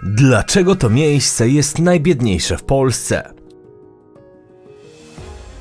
Dlaczego to miejsce jest najbiedniejsze w Polsce?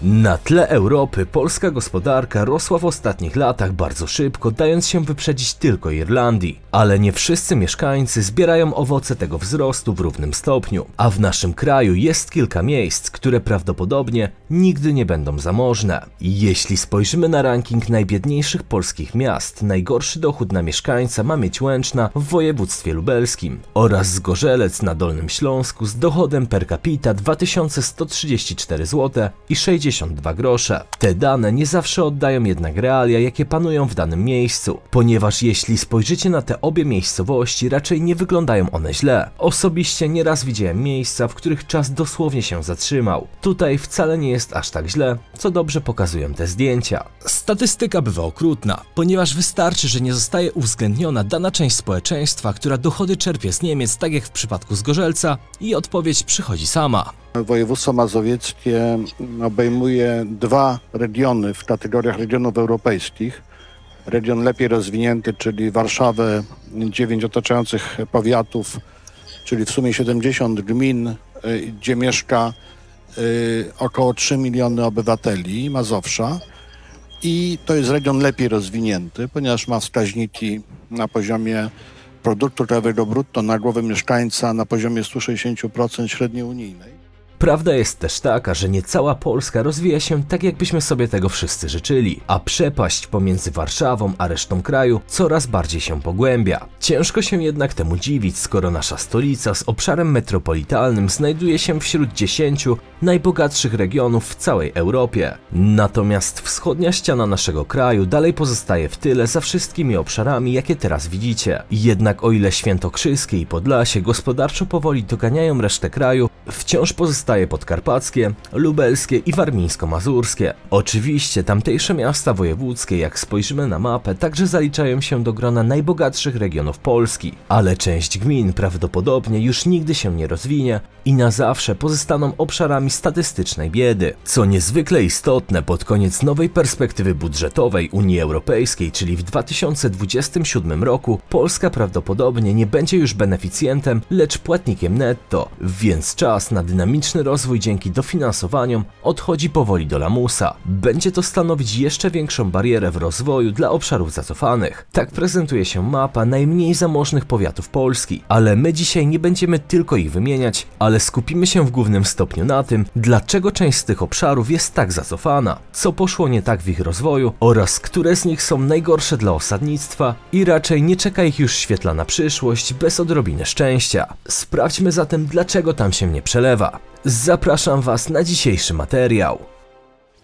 Na tle Europy polska gospodarka rosła w ostatnich latach bardzo szybko, dając się wyprzedzić tylko Irlandii. Ale nie wszyscy mieszkańcy zbierają owoce tego wzrostu w równym stopniu, a w naszym kraju jest kilka miejsc, które prawdopodobnie nigdy nie będą zamożne. Jeśli spojrzymy na ranking najbiedniejszych polskich miast, najgorszy dochód na mieszkańca ma mieć Łęczna w województwie lubelskim oraz Zgorzelec na Dolnym Śląsku z dochodem per capita 2134 zł i 62 grosze. Te dane nie zawsze oddają jednak realia, jakie panują w danym miejscu, ponieważ jeśli spojrzycie na te obie miejscowości, raczej nie wyglądają one źle. Osobiście nieraz widziałem miejsca, w których czas dosłownie się zatrzymał. Tutaj wcale nie jest aż tak źle, co dobrze pokazują te zdjęcia. Statystyka bywa okrutna, ponieważ wystarczy, że nie zostaje uwzględniona dana część społeczeństwa, która dochody czerpie z Niemiec, tak jak w przypadku Zgorzelca, i odpowiedź przychodzi sama. Województwo mazowieckie obejmuje dwa regiony w kategoriach regionów europejskich. Region lepiej rozwinięty, czyli Warszawę, 9 otaczających powiatów, czyli w sumie 70 gmin, gdzie mieszka około 3 miliony obywateli Mazowsza. I to jest region lepiej rozwinięty, ponieważ ma wskaźniki na poziomie produktu krajowego brutto na głowę mieszkańca na poziomie 160% średniej unijnej. Prawda jest też taka, że nie cała Polska rozwija się tak, jakbyśmy sobie tego wszyscy życzyli, a przepaść pomiędzy Warszawą a resztą kraju coraz bardziej się pogłębia. Ciężko się jednak temu dziwić, skoro nasza stolica z obszarem metropolitalnym znajduje się wśród 10 najbogatszych regionów w całej Europie. Natomiast wschodnia ściana naszego kraju dalej pozostaje w tyle za wszystkimi obszarami, jakie teraz widzicie. Jednak o ile Świętokrzyskie i Podlasie gospodarczo powoli doganiają resztę kraju, wciąż pozostaje podkarpackie, lubelskie i warmińsko-mazurskie. Oczywiście tamtejsze miasta wojewódzkie, jak spojrzymy na mapę, także zaliczają się do grona najbogatszych regionów Polski, ale część gmin prawdopodobnie już nigdy się nie rozwinie i na zawsze pozostaną obszarami statystycznej biedy. Co niezwykle istotne, pod koniec nowej perspektywy budżetowej Unii Europejskiej, czyli w 2027 roku, Polska prawdopodobnie nie będzie już beneficjentem, lecz płatnikiem netto, więc czas na dynamiczny rozwój dzięki dofinansowaniom odchodzi powoli do lamusa. Będzie to stanowić jeszcze większą barierę w rozwoju dla obszarów zacofanych. Tak prezentuje się mapa najmniej zamożnych powiatów Polski, ale my dzisiaj nie będziemy tylko ich wymieniać, ale skupimy się w głównym stopniu na tym, dlaczego część z tych obszarów jest tak zacofana, co poszło nie tak w ich rozwoju oraz które z nich są najgorsze dla osadnictwa i raczej nie czeka ich już świetlana przyszłość bez odrobiny szczęścia. Sprawdźmy zatem, dlaczego tam się nie przelewa. Zapraszam Was na dzisiejszy materiał.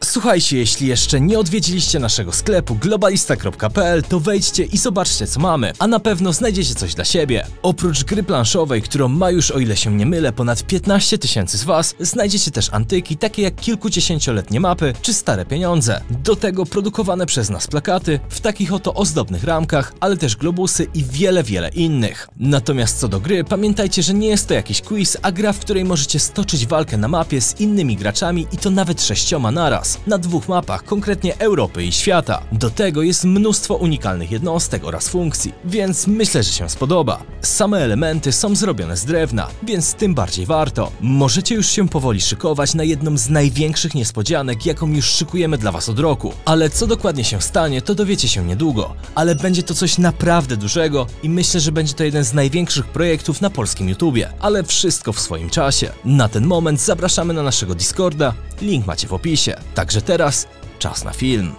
Słuchajcie, jeśli jeszcze nie odwiedziliście naszego sklepu globalista.pl, to wejdźcie i zobaczcie, co mamy, a na pewno znajdziecie coś dla siebie. Oprócz gry planszowej, którą ma już, o ile się nie mylę, ponad 15 000 z Was, znajdziecie też antyki, takie jak kilkudziesięcioletnie mapy czy stare pieniądze. Do tego produkowane przez nas plakaty w takich oto ozdobnych ramkach, ale też globusy i wiele innych. Natomiast co do gry, pamiętajcie, że nie jest to jakiś quiz, a gra, w której możecie stoczyć walkę na mapie z innymi graczami i to nawet 6 naraz. Na 2 mapach, konkretnie Europy i świata. Do tego jest mnóstwo unikalnych jednostek oraz funkcji, więc myślę, że się spodoba. Same elementy są zrobione z drewna, więc tym bardziej warto. Możecie już się powoli szykować na jedną z największych niespodzianek, jaką już szykujemy dla Was od roku. Ale co dokładnie się stanie, to dowiecie się niedługo. Ale będzie to coś naprawdę dużego i myślę, że będzie to jeden z największych projektów na polskim YouTubie. Ale wszystko w swoim czasie. Na ten moment zapraszamy na naszego Discorda, link macie w opisie. Także teraz czas na film.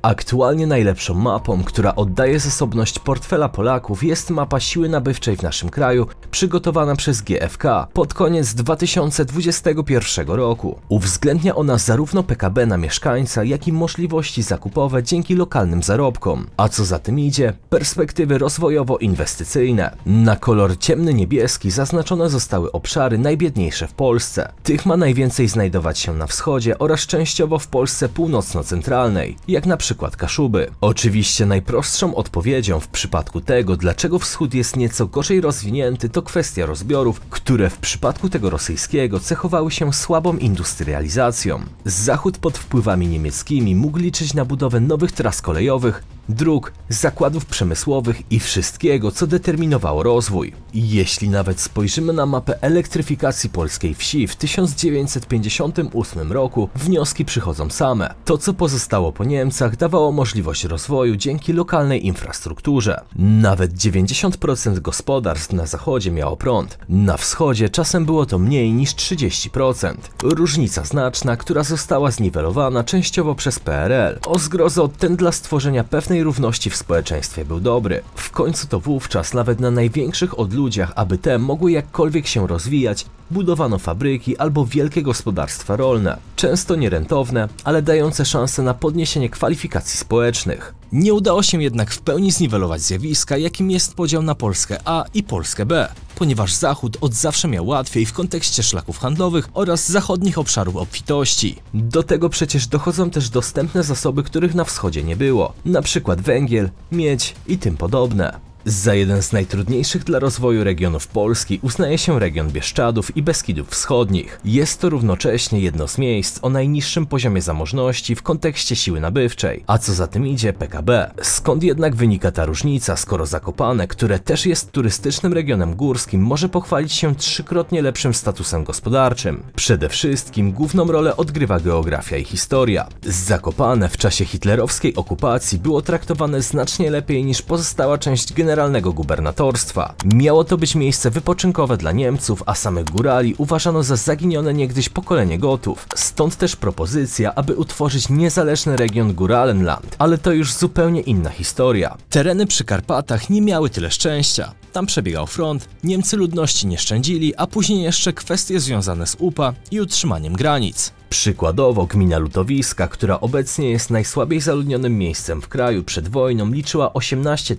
Aktualnie najlepszą mapą, która oddaje zasobność portfela Polaków, jest mapa siły nabywczej w naszym kraju, przygotowana przez GfK pod koniec 2021 roku. Uwzględnia ona zarówno PKB na mieszkańca, jak i możliwości zakupowe dzięki lokalnym zarobkom, a co za tym idzie, perspektywy rozwojowo-inwestycyjne. Na kolor ciemny niebieski zaznaczone zostały obszary najbiedniejsze w Polsce. Tych ma najwięcej znajdować się na wschodzie oraz częściowo w Polsce północno-centralnej, jak na przykład Kaszuby. Oczywiście najprostszą odpowiedzią w przypadku tego, dlaczego wschód jest nieco gorzej rozwinięty, to kwestia rozbiorów, które w przypadku tego rosyjskiego cechowały się słabą industrializacją. Zachód pod wpływami niemieckimi mógł liczyć na budowę nowych tras kolejowych, dróg, zakładów przemysłowych i wszystkiego, co determinowało rozwój. Jeśli nawet spojrzymy na mapę elektryfikacji polskiej wsi w 1958 roku, wnioski przychodzą same. To, co pozostało po Niemcach, dawało możliwość rozwoju dzięki lokalnej infrastrukturze. Nawet 90% gospodarstw na zachodzie miało prąd. Na wschodzie czasem było to mniej niż 30%. Różnica znaczna, która została zniwelowana częściowo przez PRL. O zgrozo, ten dla stworzenia pewnej równości w społeczeństwie był dobry. W końcu to wówczas nawet na największych odludziach, aby te mogły jakkolwiek się rozwijać, budowano fabryki albo wielkie gospodarstwa rolne. Często nierentowne, ale dające szansę na podniesienie kwalifikacji społecznych. Nie udało się jednak w pełni zniwelować zjawiska, jakim jest podział na Polskę A i Polskę B, ponieważ Zachód od zawsze miał łatwiej w kontekście szlaków handlowych oraz zachodnich obszarów obfitości. Do tego przecież dochodzą też dostępne zasoby, których na wschodzie nie było, na przykład węgiel, miedź i tym podobne. Za jeden z najtrudniejszych dla rozwoju regionów Polski uznaje się region Bieszczadów i Beskidów Wschodnich. Jest to równocześnie jedno z miejsc o najniższym poziomie zamożności w kontekście siły nabywczej, a co za tym idzie PKB. Skąd jednak wynika ta różnica, skoro Zakopane, które też jest turystycznym regionem górskim, może pochwalić się trzykrotnie lepszym statusem gospodarczym? Przede wszystkim główną rolę odgrywa geografia i historia. Zakopane w czasie hitlerowskiej okupacji było traktowane znacznie lepiej niż pozostała część generalnego gubernatorstwa. Miało to być miejsce wypoczynkowe dla Niemców, a samych górali uważano za zaginione niegdyś pokolenie Gotów. Stąd też propozycja, aby utworzyć niezależny region Guralenland, ale to już zupełnie inna historia. Tereny przy Karpatach nie miały tyle szczęścia. Tam przebiegał front, Niemcy ludności nie szczędzili, a później jeszcze kwestie związane z UPA i utrzymaniem granic. Przykładowo gmina Lutowiska, która obecnie jest najsłabiej zaludnionym miejscem w kraju, przed wojną liczyła 18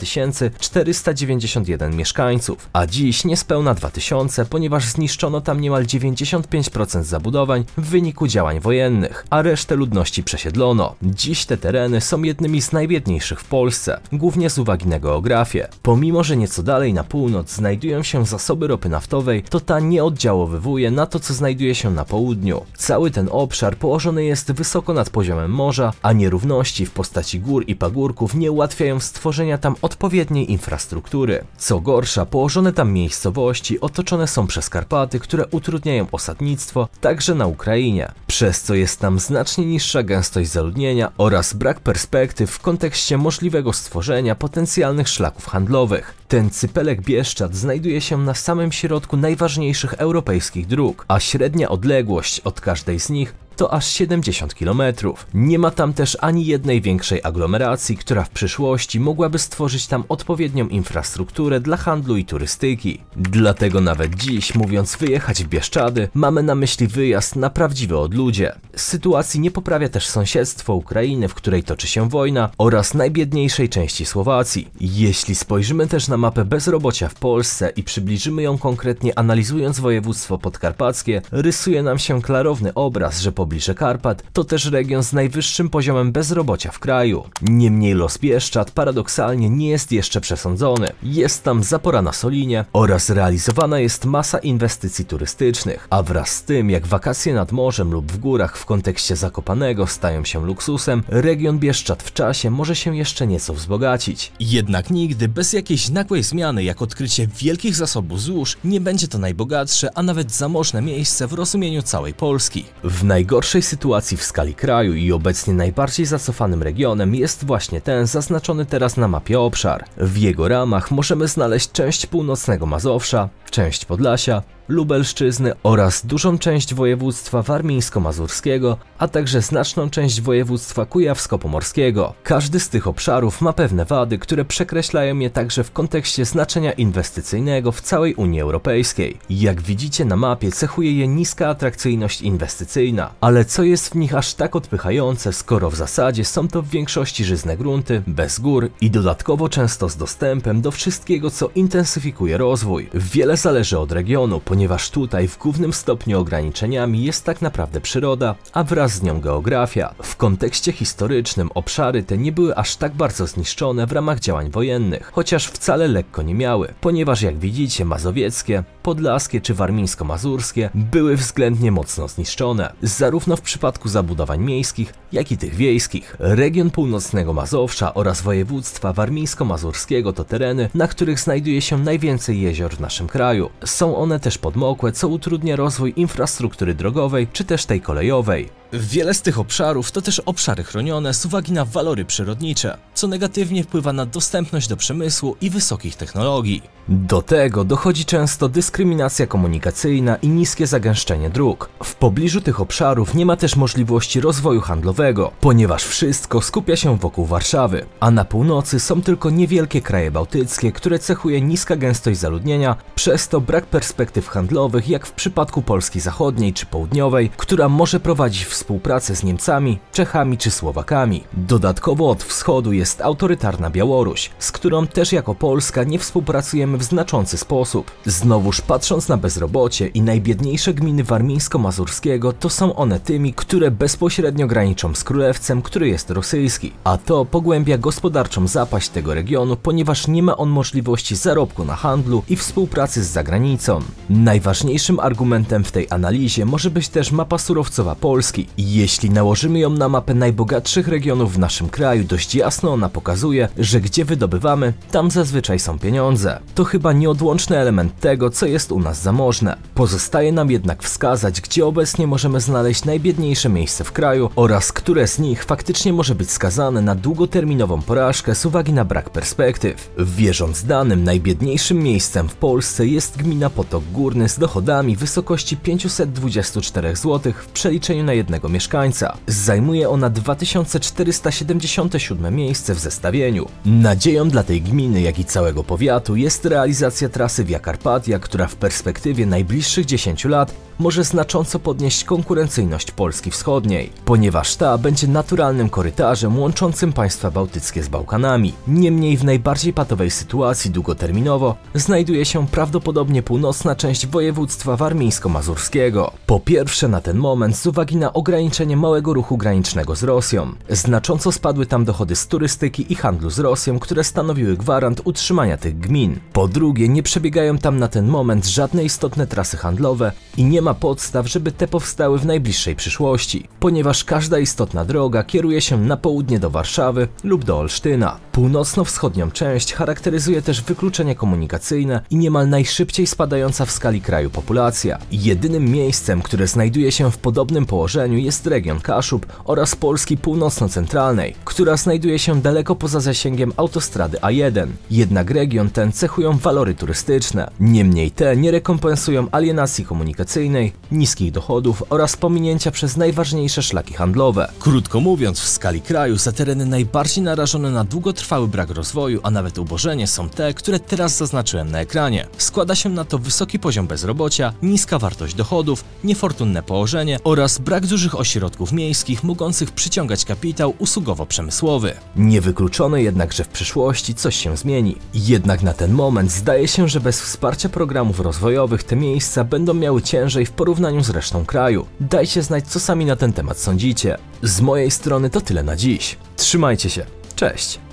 491 mieszkańców, a dziś niespełna 2000, ponieważ zniszczono tam niemal 95% zabudowań w wyniku działań wojennych, a resztę ludności przesiedlono. Dziś te tereny są jednymi z najbiedniejszych w Polsce, głównie z uwagi na geografię. Pomimo, że nieco dalej na północ znajdują się zasoby ropy naftowej, to ta nie oddziaływuje na to, co znajduje się na południu. Cały ten obszar położony jest wysoko nad poziomem morza, a nierówności w postaci gór i pagórków nie ułatwiają stworzenia tam odpowiedniej infrastruktury. Co gorsza, położone tam miejscowości otoczone są przez Karpaty, które utrudniają osadnictwo także na Ukrainie, przez co jest tam znacznie niższa gęstość zaludnienia oraz brak perspektyw w kontekście możliwego stworzenia potencjalnych szlaków handlowych. Ten cypelek Bieszczad znajduje się na samym środku najważniejszych europejskich dróg, a średnia odległość od każdej z nich to aż 70 km. Nie ma tam też ani jednej większej aglomeracji, która w przyszłości mogłaby stworzyć tam odpowiednią infrastrukturę dla handlu i turystyki. Dlatego nawet dziś, mówiąc wyjechać w Bieszczady, mamy na myśli wyjazd na prawdziwe odludzie. Sytuacji nie poprawia też sąsiedztwo Ukrainy, w której toczy się wojna, oraz najbiedniejszej części Słowacji. Jeśli spojrzymy też na mapę bezrobocia w Polsce i przybliżymy ją konkretnie analizując województwo podkarpackie, rysuje nam się klarowny obraz, że pobliże Karpat to też region z najwyższym poziomem bezrobocia w kraju. Niemniej los Bieszczad paradoksalnie nie jest jeszcze przesądzony. Jest tam zapora na Solinie oraz realizowana jest masa inwestycji turystycznych, a wraz z tym, jak wakacje nad morzem lub w górach w kontekście Zakopanego stają się luksusem, region Bieszczad w czasie może się jeszcze nieco wzbogacić. Jednak nigdy bez jakiejś nagłej zmiany, jak odkrycie wielkich zasobów złóż, nie będzie to najbogatsze, a nawet zamożne miejsce w rozumieniu całej Polski. W najgorszej sytuacji w skali kraju i obecnie najbardziej zacofanym regionem jest właśnie ten zaznaczony teraz na mapie obszar. W jego ramach możemy znaleźć część północnego Mazowsza, część Podlasia, Lubelszczyzny oraz dużą część województwa warmińsko-mazurskiego, a także znaczną część województwa kujawsko-pomorskiego. Każdy z tych obszarów ma pewne wady, które przekreślają je także w kontekście znaczenia inwestycyjnego w całej Unii Europejskiej. Jak widzicie na mapie, cechuje je niska atrakcyjność inwestycyjna, ale co jest w nich aż tak odpychające, skoro w zasadzie są to w większości żyzne grunty, bez gór i dodatkowo często z dostępem do wszystkiego, co intensyfikuje rozwój. Wiele zależy od regionu, ponieważ ponieważ tutaj w głównym stopniu ograniczeniami jest tak naprawdę przyroda, a wraz z nią geografia. W kontekście historycznym obszary te nie były aż tak bardzo zniszczone w ramach działań wojennych, chociaż wcale lekko nie miały, ponieważ jak widzicie mazowieckie, podlaskie czy warmińsko-mazurskie były względnie mocno zniszczone, zarówno w przypadku zabudowań miejskich, jak i tych wiejskich. Region północnego Mazowsza oraz województwa warmińsko-mazurskiego to tereny, na których znajduje się najwięcej jezior w naszym kraju. Są one też podmokłe, co utrudnia rozwój infrastruktury drogowej czy też tej kolejowej. Wiele z tych obszarów to też obszary chronione z uwagi na walory przyrodnicze, co negatywnie wpływa na dostępność do przemysłu i wysokich technologii. Do tego dochodzi często dyskryminacja komunikacyjna i niskie zagęszczenie dróg. W pobliżu tych obszarów nie ma też możliwości rozwoju handlowego, ponieważ wszystko skupia się wokół Warszawy, a na północy są tylko niewielkie kraje bałtyckie, które cechuje niska gęstość zaludnienia, przez to brak perspektyw handlowych jak w przypadku Polski Zachodniej czy Południowej, która może prowadzić współpracę z Niemcami, Czechami czy Słowakami. Dodatkowo od wschodu jest autorytarna Białoruś, z którą też jako Polska nie współpracujemy w znaczący sposób. Znowuż patrząc na bezrobocie i najbiedniejsze gminy warmińsko-mazurskiego, to są one tymi, które bezpośrednio graniczą z Królewcem, który jest rosyjski, a to pogłębia gospodarczą zapaść tego regionu, ponieważ nie ma on możliwości zarobku na handlu i współpracy z zagranicą. Najważniejszym argumentem w tej analizie może być też mapa surowcowa Polski. Jeśli nałożymy ją na mapę najbogatszych regionów w naszym kraju, dość jasno ona pokazuje, że gdzie wydobywamy, tam zazwyczaj są pieniądze. To chyba nieodłączny element tego, co jest u nas zamożne. Pozostaje nam jednak wskazać, gdzie obecnie możemy znaleźć najbiedniejsze miejsce w kraju oraz które z nich faktycznie może być skazane na długoterminową porażkę z uwagi na brak perspektyw. Wierząc danym, najbiedniejszym miejscem w Polsce jest gmina Potok Górny z dochodami w wysokości 524 zł w przeliczeniu na jednego mieszkańca. Zajmuje ona 2477 miejsce w zestawieniu. Nadzieją dla tej gminy, jak i całego powiatu jest realizacja trasy Via Carpatia, która w perspektywie najbliższych 10 lat może znacząco podnieść konkurencyjność Polski Wschodniej, ponieważ ta będzie naturalnym korytarzem łączącym państwa bałtyckie z Bałkanami. Niemniej w najbardziej patowej sytuacji długoterminowo znajduje się prawdopodobnie północna część województwa warmińsko-mazurskiego. Po pierwsze na ten moment z uwagi na ograniczenie małego ruchu granicznego z Rosją. Znacząco spadły tam dochody z turystyki i handlu z Rosją, które stanowiły gwarant utrzymania tych gmin. Po drugie, nie przebiegają tam na ten moment żadne istotne trasy handlowe i nie ma podstaw, żeby te powstały w najbliższej przyszłości, ponieważ każda istotna droga kieruje się na południe do Warszawy lub do Olsztyna. Północno-wschodnią część charakteryzuje też wykluczenie komunikacyjne i niemal najszybciej spadająca w skali kraju populacja. Jedynym miejscem, które znajduje się w podobnym położeniu jest region Kaszub oraz Polski północno-centralnej, która znajduje się daleko poza zasięgiem autostrady A1. Jednak region ten cechują walory turystyczne. Niemniej te nie rekompensują alienacji komunikacyjnej, niskich dochodów oraz pominięcia przez najważniejsze szlaki handlowe. Krótko mówiąc, w skali kraju za tereny najbardziej narażone na długotrwały brak rozwoju, a nawet ubożenie są te, które teraz zaznaczyłem na ekranie. Składa się na to wysoki poziom bezrobocia, niska wartość dochodów, niefortunne położenie oraz brak dużych ośrodków miejskich mogących przyciągać kapitał usługowo-przemysłowy. Niewykluczone jednak, że w przyszłości coś się zmieni. Jednak na ten moment zdaje się, że bez wsparcia programów rozwojowych te miejsca będą miały ciężej w porównaniu z resztą kraju. Dajcie znać, co sami na ten temat sądzicie. Z mojej strony to tyle na dziś. Trzymajcie się. Cześć!